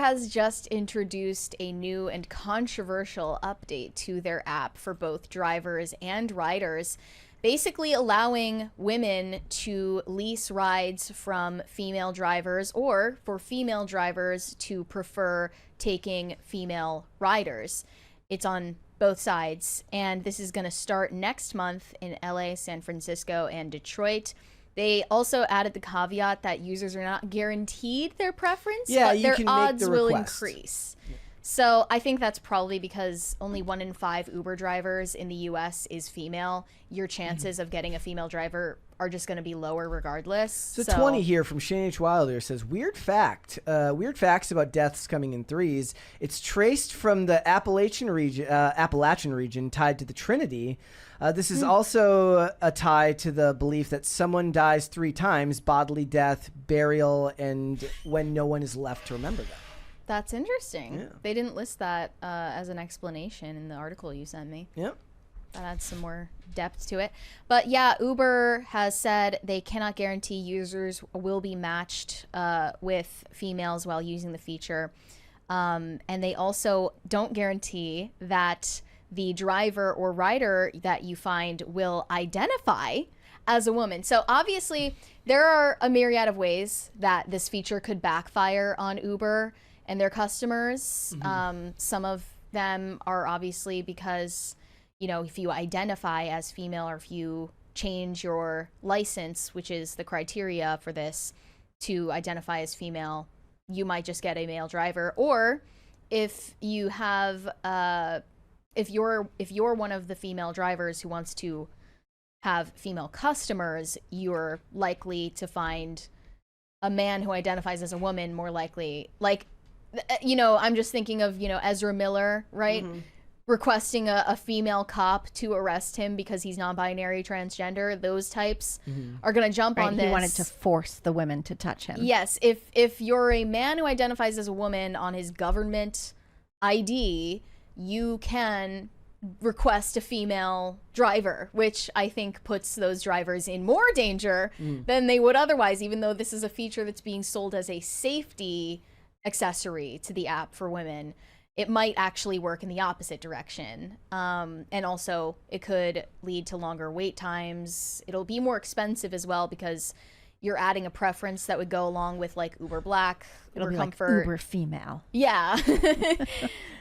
has just introduced a new and controversial update to their app for both drivers and riders, basically allowing women to lease rides from female drivers, or for female drivers to prefer taking female riders. It's on both sides, and this is going to start next month in LA, San Francisco, and Detroit. They also added the caveat that users are not guaranteed their preference, but their odds will increase. Yeah. So I think that's probably because only 1 in 5 Uber drivers in the US is female. Your chances of getting a female driver are just going to be lower regardless. So 20 here from Shane H. Wilder says, weird facts about deaths coming in threes. It's traced from the Appalachian region tied to the Trinity. This is also a tie to the belief that someone dies 3 times: bodily death, burial, and when no one is left to remember them. That's interesting. Yeah. They didn't list that as an explanation in the article you sent me. Yep. That adds some more depth to it. But yeah, Uber has said they cannot guarantee users will be matched with females while using the feature. And they also don't guarantee that the driver or rider that you find will identify as a woman. So obviously, there are a myriad of ways that this feature could backfire on Uber and their customers. Some of them are obviously because, you know, if you identify as female, or if you change your license, which is the criteria for this, to identify as female, you might just get a male driver. Or if you have if you're one of the female drivers who wants to have female customers, you're likely to find a man who identifies as a woman more likely. Like, you know, I'm just thinking of, you know, Ezra Miller, right? Requesting a female cop to arrest him because he's non-binary, transgender. Those types are going to jump on this. He wanted to force the women to touch him. Yes. If you're a man who identifies as a woman on his government ID, you can request a female driver, which I think puts those drivers in more danger than they would otherwise, even though this is a feature that's being sold as a safety accessory to the app for women. It might actually work in the opposite direction. And also it could lead to longer wait times. It'll be more expensive as well because you're adding a preference that would go along with like Uber Black, It'll Uber be Comfort. Like Uber Female. Yeah.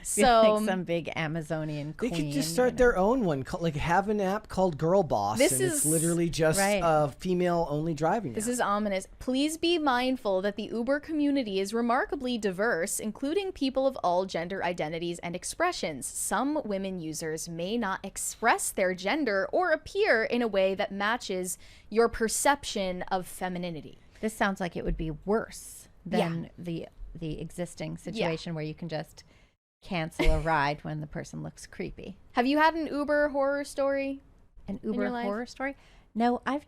So like some big Amazonian queen. They could just start their own one, like have an app called Girl Boss, it's literally just a female-only driving This app. is ominous. Please be mindful that the Uber community is remarkably diverse, including people of all gender identities and expressions. Some women users may not express their gender or appear in a way that matches your perception of femininity. This sounds like it would be worse than the existing situation where you can just cancel a ride when the person looks creepy. Have you had an Uber horror story? An Uber horror story? No, I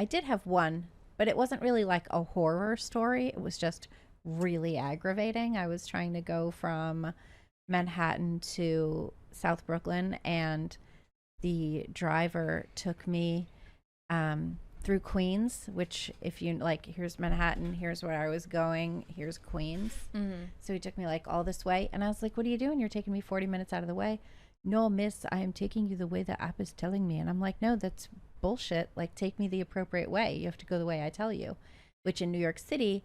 did have one, but it wasn't really like a horror story. It was just really aggravating. I was trying to go from Manhattan to South Brooklyn, and the driver took me through Queens, which if you like, here's Manhattan, here's where I was going, here's Queens. So he took me like all this way, and I was like, what are you doing? You're taking me 40 minutes out of the way. No, miss, I am taking you the way the app is telling me. And I'm like, no, that's bullshit. Like, take me the appropriate way. You have to go the way I tell you. Which in New York City,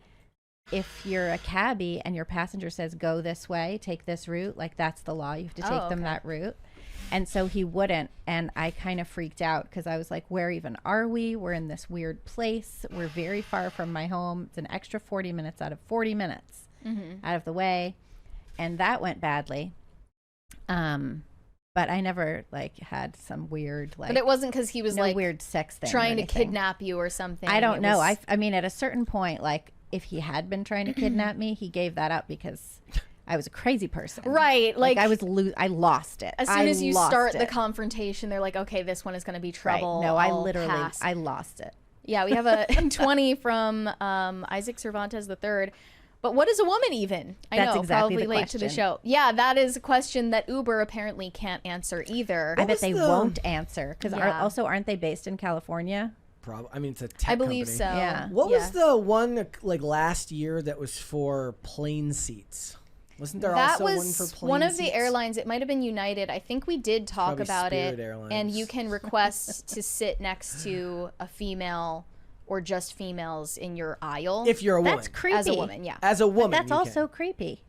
if you're a cabbie and your passenger says go this way, take this route, like that's the law. You have to take them that route. And so he wouldn't, and I kind of freaked out because I was like, where even are we? We're in this weird place. We're very far from my home. It's an extra 40 minutes out of 40 minutes out of the way. And that went badly. But I never like had some weird like. But it wasn't because he was like weird sex thing trying to kidnap you or something. I don't know. I mean, at a certain point, like if he had been trying to kidnap me, he gave that up because I was a crazy person. Right. Like I lost it. As soon as you start the confrontation, they're like, okay, this one is going to be trouble. Right. No, I lost it. Yeah, we have a 20 from Isaac Cervantes III. But what is a woman even? That's know, exactly probably the late question. to the show. Yeah, that is a question that Uber apparently can't answer either. I bet they won't answer because also aren't they based in California? Probably. I mean, it's a tech I believe company. so. Yeah. What Yeah. was the one like last year that was for plane seats? Wasn't there That also one was for plane one of seats? the airlines. It might have been United. I think we did talk Probably about Spirit it. Airlines. And you can request to sit next to a female or just females in your aisle. If you're a woman. That's creepy. as a woman, yeah. As a woman, That's you also can. creepy.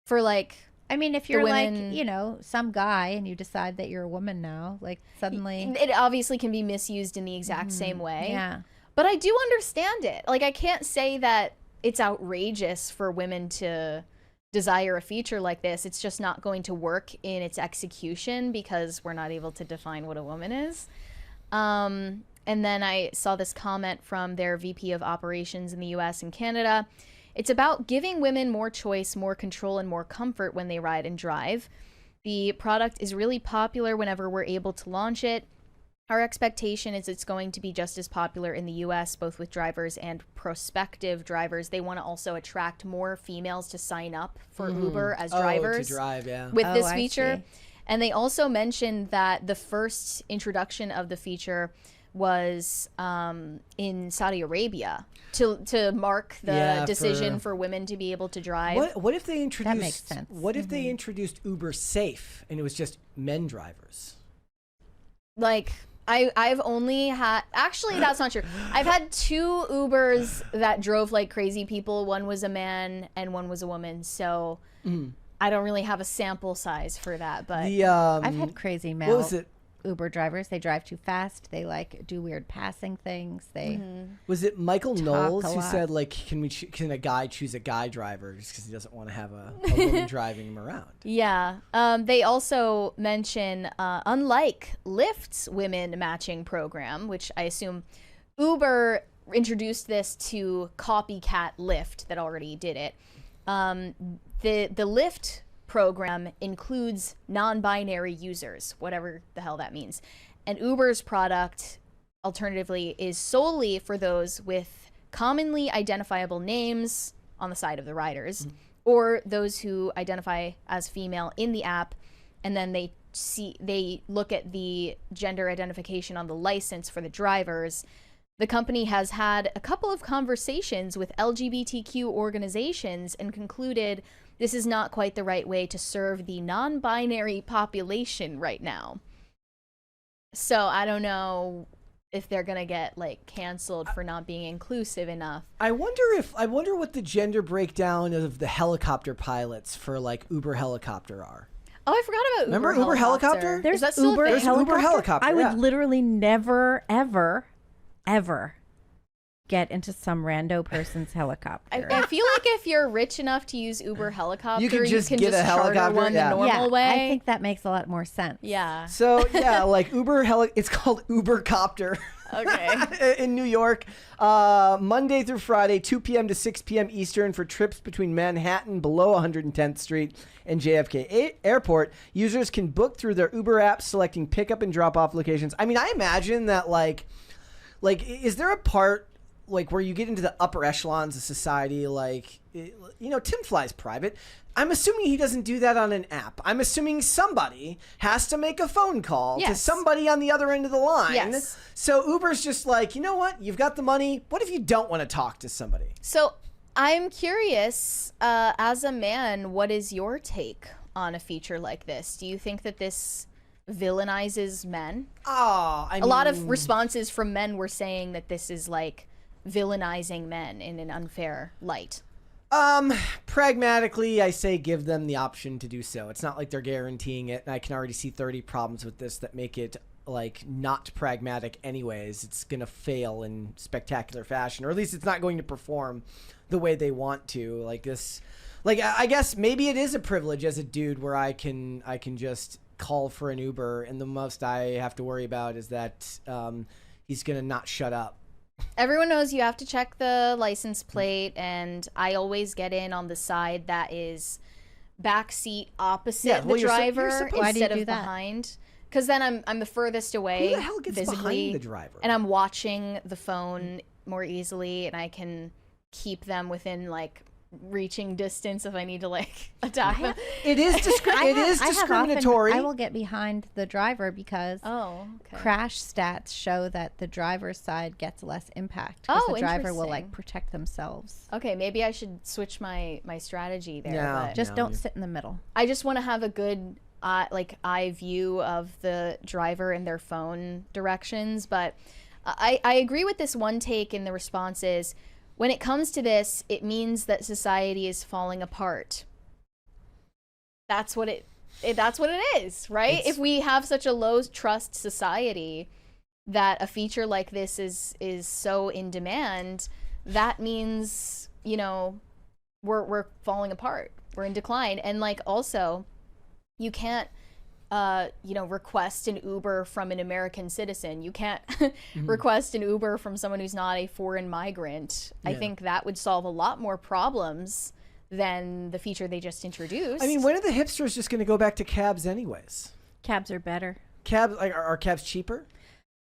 For like, I mean, if you're women- like, you know, some guy and you decide that you're a woman now, like suddenly. it obviously can be misused in the exact same way. Yeah. But I do understand it. Like, I can't say that it's outrageous for women to desire a feature like this. It's just not going to work in its execution because we're not able to define what a woman is. And then I saw this comment from their VP of operations in the US and Canada. It's about giving women more choice, more control, and more comfort when they ride and drive. The product is really popular whenever we're able to launch it. Our expectation is it's going to be just as popular in the US, both with drivers and prospective drivers. They want to also attract more females to sign up for Uber as drivers to drive, yeah. with Oh, this I feature. see. And they also mentioned that the first introduction of the feature was in Saudi Arabia to mark the Yeah, decision for- for women to be able to drive. What if they introduced? makes sense. What if they introduced Uber Safe and it was just men drivers? Like, I've only had, actually that's not true. I've had 2 Ubers that drove like crazy people. One was a man and one was a woman. So I don't really have a sample size for that, but The I've had crazy what male was it? Uber drivers. They drive too fast. They like do weird passing things. They Was it Michael Knowles a who lot. said like, can a guy choose a guy driver just because he doesn't want to have a woman driving him around? yeah. They also mention, unlike Lyft's women matching program, which I assume Uber introduced this to copycat Lyft that already did it. The Lyft program includes non-binary users, whatever the hell that means. And Uber's product, alternatively, is solely for those with commonly identifiable names on the side of the riders, or those who identify as female in the app, and then they look at the gender identification on the license for the drivers. The company has had a couple of conversations with LGBTQ organizations and concluded this is not quite the right way to serve the non-binary population right now. So I don't know if they're gonna get like canceled for not being inclusive enough. I wonder what the gender breakdown of the helicopter pilots for like Uber helicopter are. Oh, I forgot about Uber. Remember Uber Helicopter? Is There's that still Uber a thing? There's Uber Helicopter, I would yeah. literally never, ever, ever get into some rando person's helicopter. I feel like if you're rich enough to use Uber Helicopter, You could just get a charter helicopter, one yeah. the normal way. I think that makes a lot more sense. yeah. So yeah, like it's called Ubercopter. Okay. In New York, Monday through Friday, 2 p.m. to 6 p.m. Eastern for trips between Manhattan below 110th Street and JFK Airport. Users can book through their Uber app, selecting pickup and drop-off locations. I mean, I imagine that like, is there a part like where you get into the upper echelons of society? Like, Tim flies private. I'm assuming he doesn't do that on an app. I'm assuming somebody has to make a phone call to Yes. somebody on the other end of the line. Yes. So Uber's just like, you know what? You've got the money. What if you don't want to talk to somebody? So I'm curious, as a man, what is your take on a feature like this? Do you think that this villainizes men? Oh, I mean, A lot of responses from men were saying that this is like villainizing men in an unfair light. Pragmatically, I say give them the option to do so. It's not like they're guaranteeing it, and I can already see 30 problems with this that make it like not pragmatic anyways. It's going to fail in spectacular fashion, or at least it's not going to perform the way they want to. Like this, like I guess maybe it is a privilege as a dude where I can just call for an Uber, and the most I have to worry about is that he's going to not shut up. Everyone knows you have to check the license plate, and I always get in on the side that is backseat opposite Yeah, well, the you're driver supposed- Why do you instead do of that? behind. Because then I'm the furthest away Who the hell gets visibly, behind the driver? and I'm watching the phone more easily, and I can keep them within like reaching distance if I need to like attack them. It is discriminatory. I will get behind the driver because Oh, okay. crash stats show that the driver's side gets less impact. 'Cause Oh, the driver will like interesting. protect themselves. Okay, maybe I should switch my strategy there. Yeah. But Just No, don't you- sit in the middle. I just want to have a good eye view of the driver and their phone directions. But I agree with this one take in the responses. When it comes to this, it means that society is falling apart. That's what it is, right? It's- If we have such a low trust society that a feature like this is so in demand, that means, you know, we're falling apart. We're in decline. And like also, you can't request an Uber from an American citizen. You can't request an Uber from someone who's not a foreign migrant. I Yeah. think that would solve a lot more problems than the feature they just introduced. I mean, when are the hipsters just going to go back to cabs anyways? Cabs are better. Cabs, like, are cabs cheaper?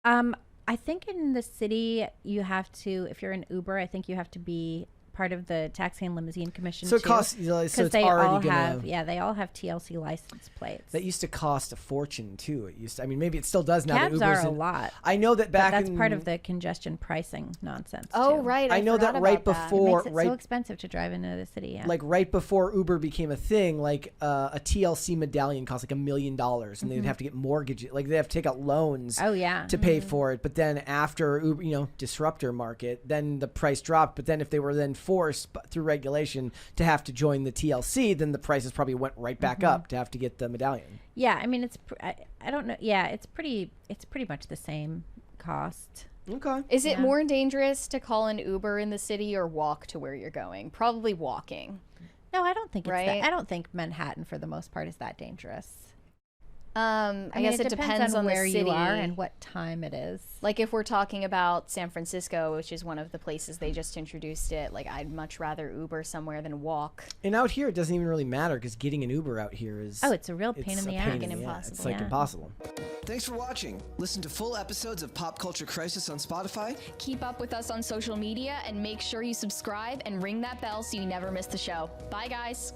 I think in the city you have to, if you're an Uber, I think you have to be part of the Taxi and Limousine Commission So it too. costs, so Because it's they already all gonna. have, they all have TLC license plates. That used to cost a fortune too. It used to, I mean, maybe it still does now. Cabs that Uber's are a in- lot. I know that back But that's in, part of the congestion pricing nonsense. oh too. right, I know forgot that right about that. It before, makes it right, so expensive to drive into the city. Yeah. like right before Uber became a thing, like a TLC medallion cost like $1 million, and they'd have to get mortgages, like they have to take out loans oh yeah. to pay for it. But then after Uber, disruptor market, then the price dropped. But then if they were then forced through regulation to have to join the TLC, then the prices probably went right back up to have to get the medallion. Yeah, I mean I don't know. Yeah, it's pretty much the same cost. Okay. Is it Yeah. more dangerous to call an Uber in the city or walk to where you're going? Probably walking. No, I don't think it's Right? that. I don't think Manhattan for the most part is that dangerous. I mean, guess it depends on where the city. you are and what time it is. Like if we're talking about San Francisco, which is one of the places they just introduced it, like I'd much rather Uber somewhere than walk. And out here, it doesn't even really matter because getting an Uber out here is Oh, it's a real pain in the ass. It's like Yeah. impossible. Thanks for watching. Listen to full episodes of Pop Culture Crisis on Spotify. Keep up with us on social media and make sure you subscribe and ring that bell so you never miss the show. Bye, guys.